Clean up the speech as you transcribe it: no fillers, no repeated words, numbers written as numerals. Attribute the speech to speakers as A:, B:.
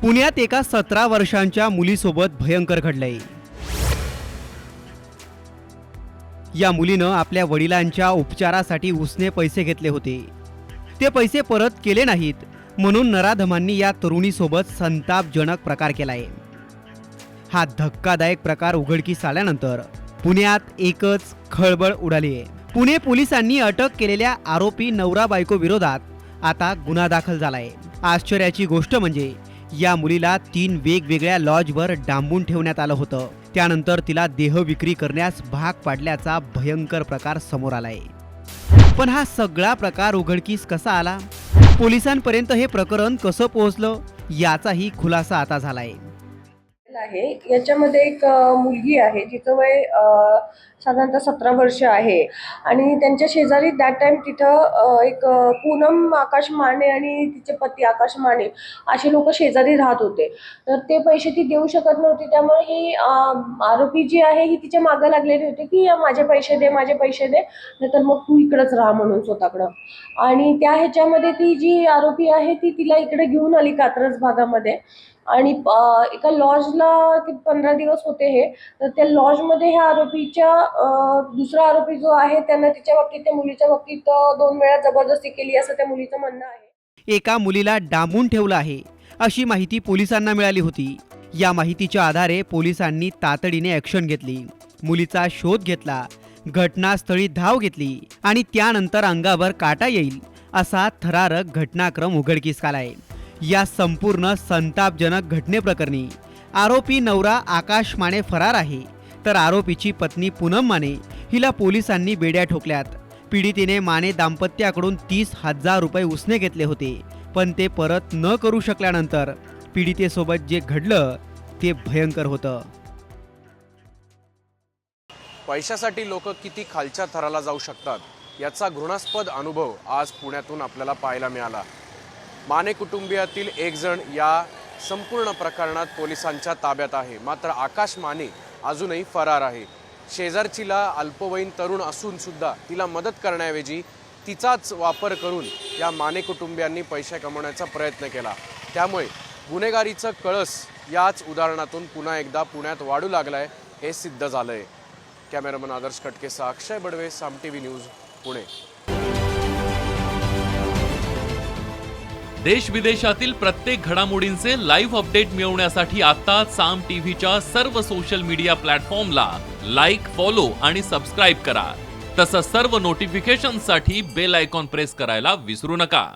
A: पुण्यात एका 17 वर्षांच्या मुलीसोबत भयंकर घडलंय। या मुलीनं आपल्या वडिलांच्या उपचारासाठी उसने पैसे घेतले होते। ते पैसे परत केले नाहीत म्हणून नराधमांनी या तरुणीसोबत संतापजनक प्रकार केलाय। हा धक्कादायक प्रकार उघडकीस आल्यानंतर पुण्यात एकच खळबळ उडाली आहे। पुणे पोलिसांनी अटक केलेल्या आरोपी नवरा बायको विरोधात आता गुन्हा दाखल झालाय। आश्चर्याची गोष्ट म्हणजे या मुलीला 3 वेगवेगळ्या लॉजवर डांबून ठेवण्यात आलं होतं। त्यानंतर तिला देह विक्री करण्यास भाग पाडल्याचा भयंकर प्रकार समोर आलाय। पण हा सगळा प्रकार उघडकीस कसा आला, पोलिसांपर्यंत हे प्रकरण कसं पोहोचलं, याचाही खुलासा आता झालाय।
B: आहे याच्यामध्ये एक मुलगी आहे जिचं वय साधारणतः 17 वर्ष आहे आणि त्यांच्या शेजारी दॅट टाइम तिथं एक पूनम आकाश माने आणि तिचे पती आकाश माने असे लोक शेजारी राहत होते। तर ते पैसे ती देऊ शकत नव्हती, त्यामुळे ही आरोपी जी आहे ही तिच्या मागे लागलेली होती की माझे पैसे दे नाहीतर मग तू इकडेच राहा म्हणून स्वतःकडं। आणि त्या ह्याच्यामध्ये ती जी आरोपी आहे ती तिला इकडे घेऊन आली कात्रज भागामध्ये आणि एका लॉजला 15 दिवस होते हे। तर त्या लॉजमध्ये ह्या आरोपीच्या दुसरा आरोपी जो आहे त्यानं तिच्या बाबतीत त्या मुलीच्या बाबतीत 2 वेळा जबरदस्ती केली असं त्या मुलीचं म्हणणं आहे।
A: एका मुलीला डांबून ठेवलं आहे अशी माहिती पोलिसांना मिळाली होती। या माहितीच्या आधारे पोलिसांनी तातडीने ॲक्शन घेतली, मुलीचा शोध घेतला, घटनास्थळी धाव घेतली आणि त्यानंतर अंगावर काटा येईल असा थरारक घटनाक्रम उघडकीस आलाय। या संपूर्ण संतापजनक घटनेप्रकरणी आरोपी नवरा आकाश माने फरार आहे, तर आरोपीची पत्नी पूनम माने हिला पोलिसांनी बेड्या ठोकल्यात। पीडितेने माने दाम्पत्याकडून 30,000 रुपये उसने घेतले होते, पण ते परत न करू शकल्यानंतर पीडितेसोबत जे घडलं ते भयंकर होतं।
C: पैशासाठी लोक किती खालच्या थराला जाऊ शकतात याचा घृणास्पद अनुभव आज पुण्यातून आपल्याला पाहायला मिळाला। माने कुटुंबियातील एक जण या संपूर्ण प्रकरणात पोलिसांच्या ताब्यात आहे, मात्र आकाश माने अजूनही फरार आहे। शेजारचीला अल्पवयीन तरुण असून सुद्धा तिला मदत करण्याऐवजी तिचाच वापर करून या माने कुटुंबियांनी पैसे कमवण्याचा प्रयत्न केला। त्यामुळे गुन्हेगारीचं कळस याच उदाहरणातून पुन्हा एकदा पुण्यात वाढू लागलाय हे सिद्ध झालंय। कॅमेरामन आदर्श कटकेसह अक्षय बडवे, साम टीव्ही न्यूज, पुणे।
D: देश विदेशातील प्रत्येक घडामोडींचे लाईव्ह अपडेट मिळवण्यासाठी आता साम टीव्हीच्या सर्व सोशल मीडिया प्लॅटफॉर्मला लाईक, फॉलो आणि सबस्क्राईब करा। तसंच सर्व नोटिफिकेशनसाठी बेल आयकॉन प्रेस करायला विसरू नका।